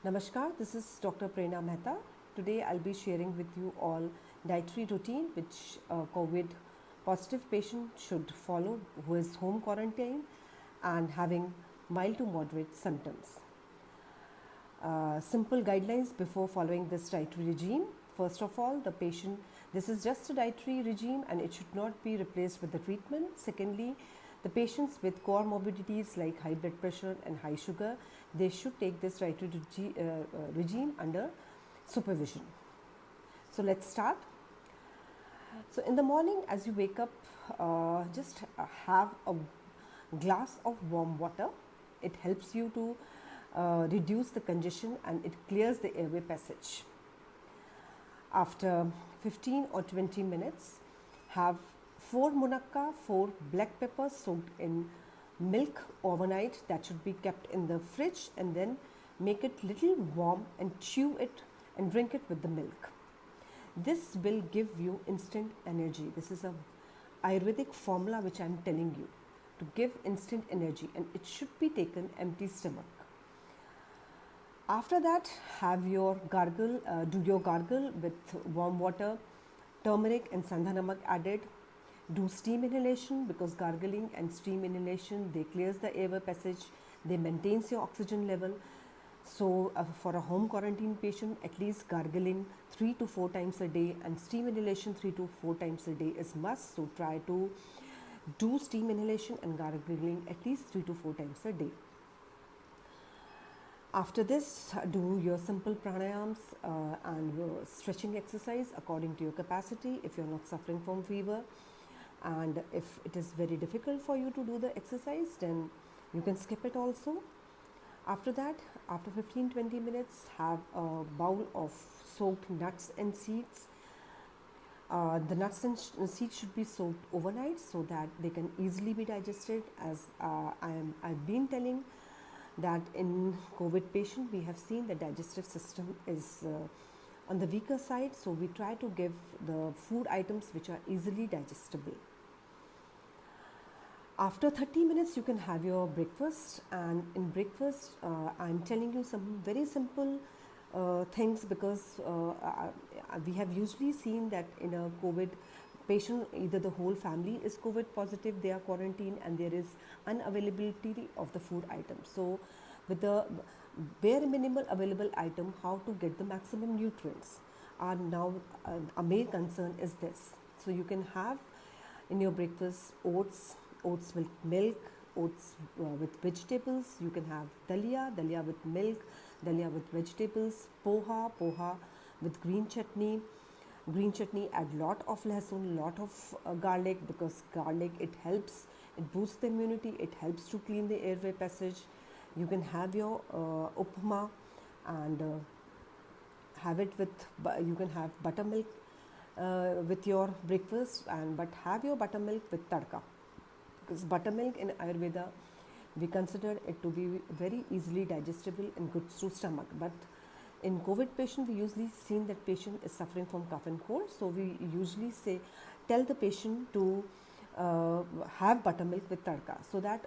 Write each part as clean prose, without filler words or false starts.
Namaskar, this is Dr. Prerna Mehta. Today I'll be sharing with you all dietary routine which a COVID positive patient should follow who is home quarantine and having mild to moderate symptoms. Simple guidelines before following this dietary regime. First of all, this is just a dietary regime and it should not be replaced with the treatment. Secondly, the patients with comorbidities like high blood pressure and high sugar, they should take this dietary regime under supervision. So let's start. So in the morning as you wake up, just have a glass of warm water. It helps you to reduce the congestion and it clears the airway passage. After 15 or 20 minutes, have 4 munakka, 4 black peppers soaked in milk overnight. That should be kept in the fridge, and then make it little warm and chew it and drink it with the milk. This will give you instant energy. This is a Ayurvedic formula which I am telling you to give instant energy, and it should be taken empty stomach. After that, have your gargle, do your gargle with warm water, turmeric and sandha namak added. Do steam inhalation, because gargling and steam inhalation, they clears the airway passage, they maintains your oxygen level. So for a home quarantine patient, at least gargling 3 to 4 times a day and steam inhalation 3 to 4 times a day is must. So try to do steam inhalation and gargling at least 3 to 4 times a day. After this, do your simple pranayams and your stretching exercise according to your capacity if you're not suffering from fever. And if it is very difficult for you to do the exercise, then you can skip it also. After that, after 15-20 minutes, have a bowl of soaked nuts and seeds. The nuts and seeds should be soaked overnight so that they can easily be digested. As I've been telling that in COVID patient, we have seen the digestive system is on the weaker side. So we try to give the food items which are easily digestible. After 30 minutes, you can have your breakfast, and in breakfast, I'm telling you some very simple things, because we have usually seen that in a COVID patient, either the whole family is COVID positive, they are quarantined, and there is unavailability of the food items. So with the bare minimal available item, how to get the maximum nutrients are now a main concern is this. So you can have in your breakfast oats with milk, oats with vegetables. You can have dalia with milk, dalia with vegetables, poha with green chutney. Green chutney, add lot of lahsun, lot of garlic, because garlic, it helps, it boosts the immunity, it helps to clean the airway passage. You can have your upma and have it with, you can have buttermilk with your breakfast, but have your buttermilk with tadka, because buttermilk in Ayurveda, we consider it to be very easily digestible and good through stomach. But in COVID patient, we usually seen that patient is suffering from cough and cold. So we usually tell the patient to have buttermilk with tadka, so that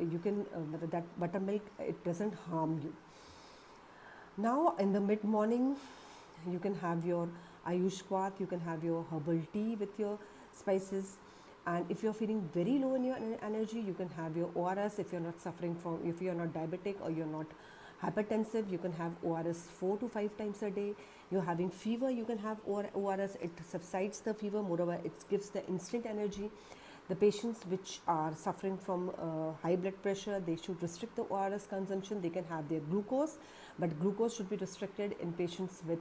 you can that buttermilk, it doesn't harm you. Now in the mid morning, you can have your Ayush Kwat, you can have your herbal tea with your spices. And if you're feeling very low in your energy, you can have your ORS. If you're not suffering from, if you're not diabetic or you're not hypertensive, you can have ORS 4 to 5 times a day. You're having fever, you can have ORS. It subsides the fever. Moreover, it gives the instant energy. The patients which are suffering from high blood pressure, they should restrict the ORS consumption. They can have their glucose, but glucose should be restricted in patients with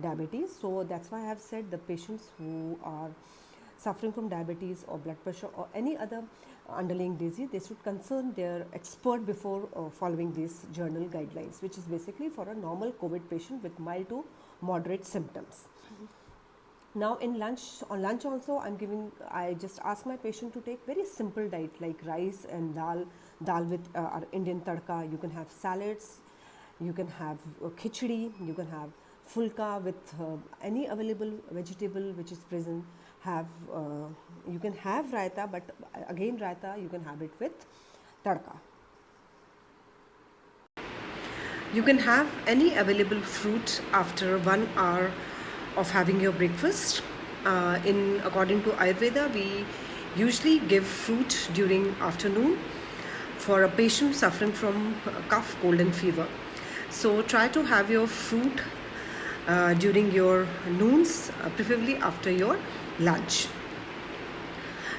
diabetes. So that's why I have said the patients who are suffering from diabetes or blood pressure or any other underlying disease, they should consult their expert before following these journal guidelines, which is basically for a normal COVID patient with mild to moderate symptoms. Now on lunch also, I just ask my patient to take very simple diet like rice and dal with our Indian tadka. You can have salads, you can have khichdi, you can have fulka with any available vegetable which is present. You can have raita, but again raita you can have it with tadka. You can have any available fruit after 1 hour of having your breakfast. In according to Ayurveda, we usually give fruit during afternoon for a patient suffering from cough, cold, and fever. So try to have your fruit during your noons, preferably after your lunch.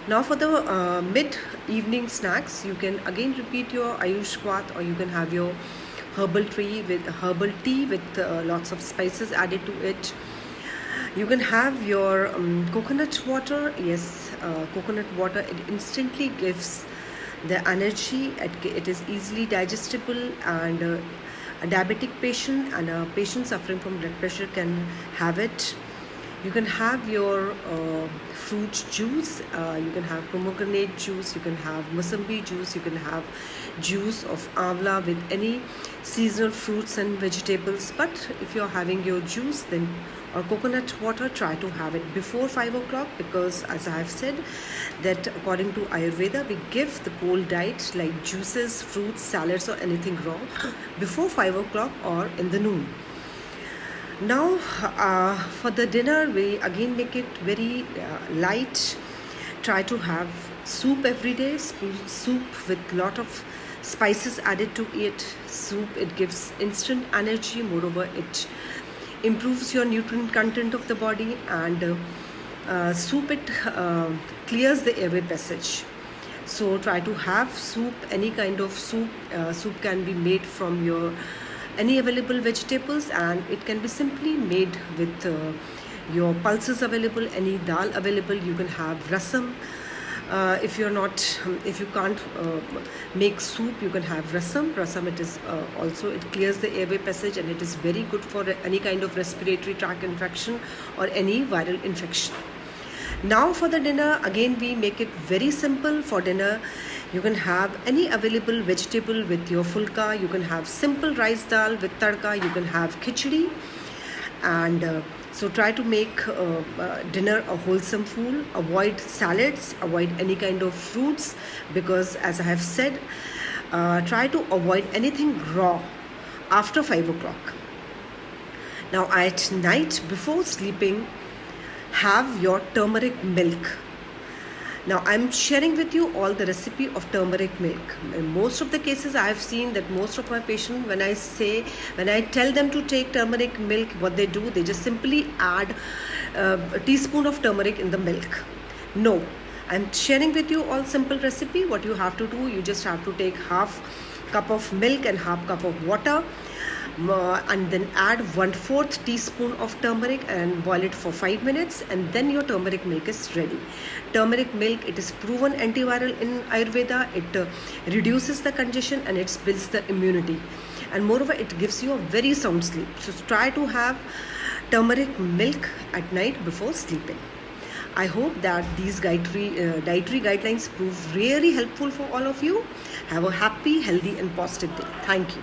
Now for the mid-evening snacks, you can again repeat your Ayush Kwath, or you can have your herbal tea with lots of spices added to it. You can have your coconut water. Yes, coconut water, it instantly gives the energy. It is easily digestible, and a diabetic patient and a patient suffering from blood pressure can have it. You can have your fruit juice. You can have pomegranate juice. You can have musambi juice. You can have juice of amla with any seasonal fruits and vegetables. But if you're having your juice, then or coconut water, try to have it before 5 o'clock, because as I have said, that according to Ayurveda, we give the cold diet like juices, fruits, salads, or anything raw before 5 o'clock or in the noon. Now for the dinner, we again make it very light. Try to have soup every day. Soup with lot of spices added to it. Soup, it gives instant energy. Moreover, it improves your nutrient content of the body, and soup, it clears the airway passage. So try to have soup, any kind of soup. Soup can be made from your any available vegetables, and it can be simply made with your pulses available, any dal available. You can have rasam. If you can't make soup, you can have rasam. Rasam, it is also, it clears the airway passage, and it is very good for any kind of respiratory tract infection or any viral infection. Now for the dinner, again we make it very simple. For dinner, you can have any available vegetable with your fulka. You can have simple rice dal with tadka. You can have khichdi. And so try to make dinner a wholesome food. Avoid salads, avoid any kind of fruits, because as I have said, try to avoid anything raw after 5 o'clock. Now at night, before sleeping, have your turmeric milk. Now I'm sharing with you all the recipe of turmeric milk. In most of the cases, I have seen that most of my patients, when I tell them to take turmeric milk, what they do, they just simply add a teaspoon of turmeric in the milk. No, I'm sharing with you all simple recipe. What you have to do, you just have to take half cup of milk and half cup of water, and then add 1/4 teaspoon of turmeric and boil it for 5 minutes, and then your turmeric milk is ready. Turmeric milk, it is proven antiviral in Ayurveda. It reduces the congestion, and it builds the immunity, and moreover it gives you a very sound sleep. So try to have turmeric milk at night before sleeping. I hope that these dietary guidelines prove really helpful for all of you. Have a happy, healthy, and positive day. Thank you.